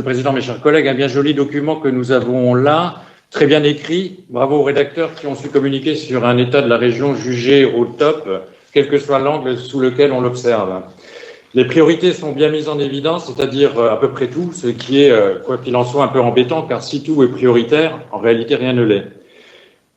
le Président, mes chers collègues, un bien joli document que nous avons là, très bien écrit. Bravo aux rédacteurs qui ont su communiquer sur un état de la région jugé au top, quel que soit l'angle sous lequel on l'observe. Les priorités sont bien mises en évidence, c'est-à-dire à peu près tout, ce qui est, quoi qu'il en soit, un peu embêtant, car si tout est prioritaire, en réalité, rien ne l'est.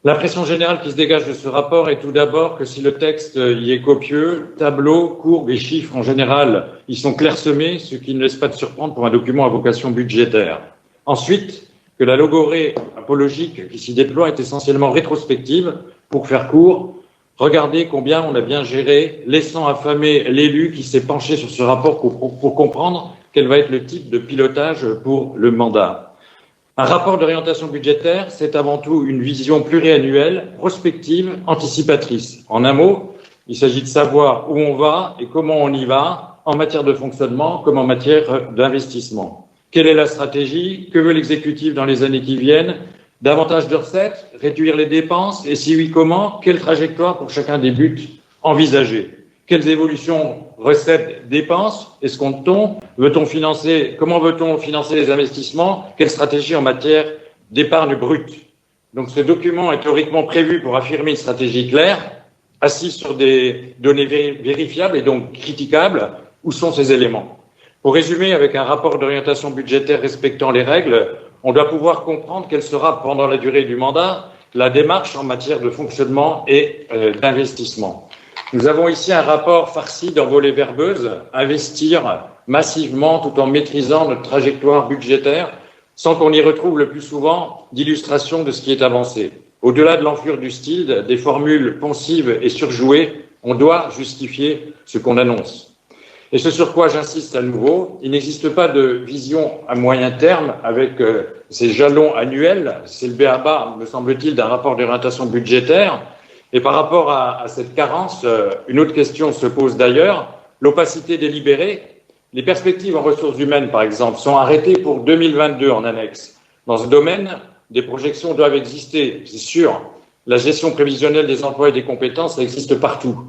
L'impression générale qui se dégage de ce rapport est tout d'abord que si le texte y est copieux, tableaux, courbes et chiffres en général y sont clairsemés, ce qui ne laisse pas de surprendre pour un document à vocation budgétaire. Ensuite, que la logorée apologique qui s'y déploie est essentiellement rétrospective. Pour faire court, regardez combien on a bien géré, laissant affamer l'élu qui s'est penché sur ce rapport pour comprendre quel va être le type de pilotage pour le mandat. Un rapport d'orientation budgétaire, c'est avant tout une vision pluriannuelle, prospective, anticipatrice. En un mot, il s'agit de savoir où on va et comment on y va, en matière de fonctionnement comme en matière d'investissement. Quelle est la stratégie? Que veut l'exécutif dans les années qui viennent? Davantage de recettes? Réduire les dépenses? Et si oui, comment? Quelle trajectoire pour chacun des buts envisagés? Quelles évolutions, recettes, dépenses escompte-t-on? Comment veut-on financer les investissements? Quelle stratégie en matière d'épargne brute? Donc ce document est théoriquement prévu pour affirmer une stratégie claire, assise sur des données vérifiables et donc critiquables. Où sont ces éléments? Pour résumer, avec un rapport d'orientation budgétaire respectant les règles, on doit pouvoir comprendre quelle sera, pendant la durée du mandat, la démarche en matière de fonctionnement et d'investissement. Nous avons ici un rapport farci d'envolées verbeuses, investir massivement tout en maîtrisant notre trajectoire budgétaire, sans qu'on y retrouve le plus souvent d'illustration de ce qui est avancé. Au-delà de l'enflure du style, des formules poncives et surjouées, on doit justifier ce qu'on annonce. Et ce sur quoi j'insiste à nouveau, il n'existe pas de vision à moyen terme avec ces jalons annuels, c'est le b.a.-ba, me semble-t-il, d'un rapport d'orientation budgétaire. Et par rapport à cette carence, une autre question se pose d'ailleurs, l'opacité délibérée. Les perspectives en ressources humaines, par exemple, sont arrêtées pour 2022 en annexe. Dans ce domaine, des projections doivent exister, c'est sûr. La gestion prévisionnelle des emplois et des compétences, ça existe partout.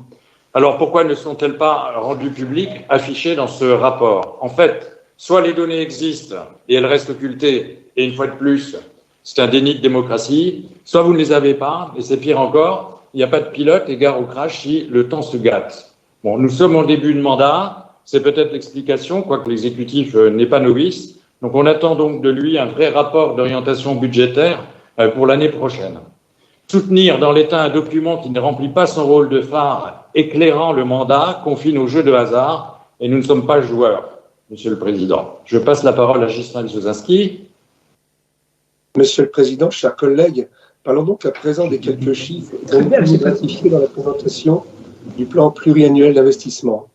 Alors pourquoi ne sont-elles pas rendues publiques, affichées dans ce rapport? En fait, soit les données existent et elles restent occultées, et une fois de plus, c'est un déni de démocratie, soit vous ne les avez pas, et c'est pire encore, il n'y a pas de pilote et gare au crash si le temps se gâte. Bon, nous sommes en début de mandat, c'est peut-être l'explication, quoique l'exécutif n'est pas novice. Donc on attend donc de lui un vrai rapport d'orientation budgétaire pour l'année prochaine. Soutenir dans l'État un document qui ne remplit pas son rôle de phare éclairant le mandat confine au jeu de hasard et nous ne sommes pas joueurs, Monsieur le Président. Je passe la parole à Ghislain Sosinski. Monsieur le Président, chers collègues, parlons donc à présent des quelques chiffres dont vous avez gratifié dans la présentation du plan pluriannuel d'investissement.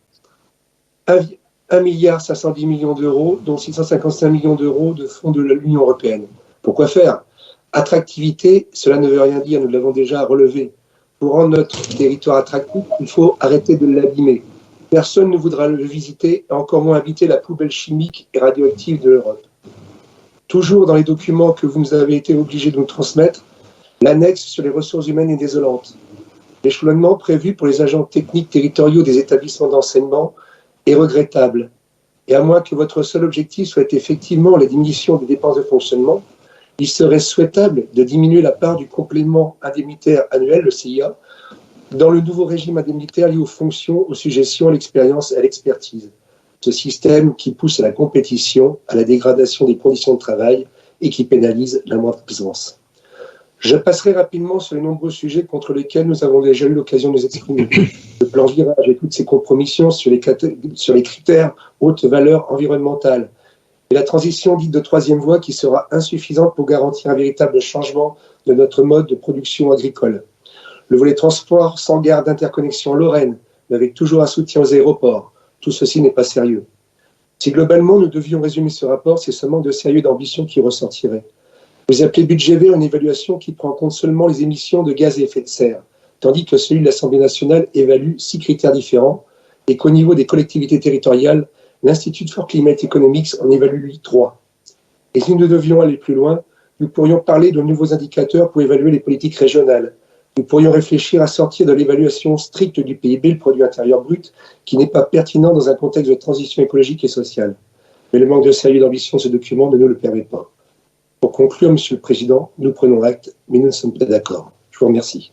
1,510 milliard d'euros, dont 655 millions d'euros de fonds de l'Union européenne. Pourquoi faire? Attractivité, cela ne veut rien dire, nous l'avons déjà relevé. Pour rendre notre territoire attractif, il faut arrêter de l'abîmer. Personne ne voudra le visiter, et encore moins habiter la poubelle chimique et radioactive de l'Europe. Toujours dans les documents que vous nous avez été obligés de nous transmettre, l'annexe sur les ressources humaines est désolante. L'échelonnement prévu pour les agents techniques territoriaux des établissements d'enseignement est regrettable. Et à moins que votre seul objectif soit effectivement la diminution des dépenses de fonctionnement, il serait souhaitable de diminuer la part du complément indemnitaire annuel, le CIA, dans le nouveau régime indemnitaire lié aux fonctions, aux suggestions, à l'expérience et à l'expertise. Ce système qui pousse à la compétition, à la dégradation des conditions de travail et qui pénalise la moindre présence. Je passerai rapidement sur les nombreux sujets contre lesquels nous avons déjà eu l'occasion de nous exprimer. Le plan virage et toutes ses compromissions sur les critères haute valeur environnementale et la transition dite de troisième voie qui sera insuffisante pour garantir un véritable changement de notre mode de production agricole. Le volet transport sans gare d'interconnexion Lorraine, mais avec toujours un soutien aux aéroports. Tout ceci n'est pas sérieux. Si globalement nous devions résumer ce rapport, c'est ce manque de sérieux et d'ambition qui ressortirait. Vous appelez budget vert une évaluation qui prend en compte seulement les émissions de gaz à effet de serre, tandis que celui de l'Assemblée nationale évalue 6 critères différents et qu'au niveau des collectivités territoriales, l'Institut for Climate Economics en évalue lui 3. Et si nous devions aller plus loin, nous pourrions parler de nouveaux indicateurs pour évaluer les politiques régionales. Nous pourrions réfléchir à sortir de l'évaluation stricte du PIB, le produit intérieur brut, qui n'est pas pertinent dans un contexte de transition écologique et sociale. Mais le manque de sérieux et d'ambition de ce document ne nous le permet pas. Pour conclure, Monsieur le Président, nous prenons acte, mais nous ne sommes pas d'accord. Je vous remercie.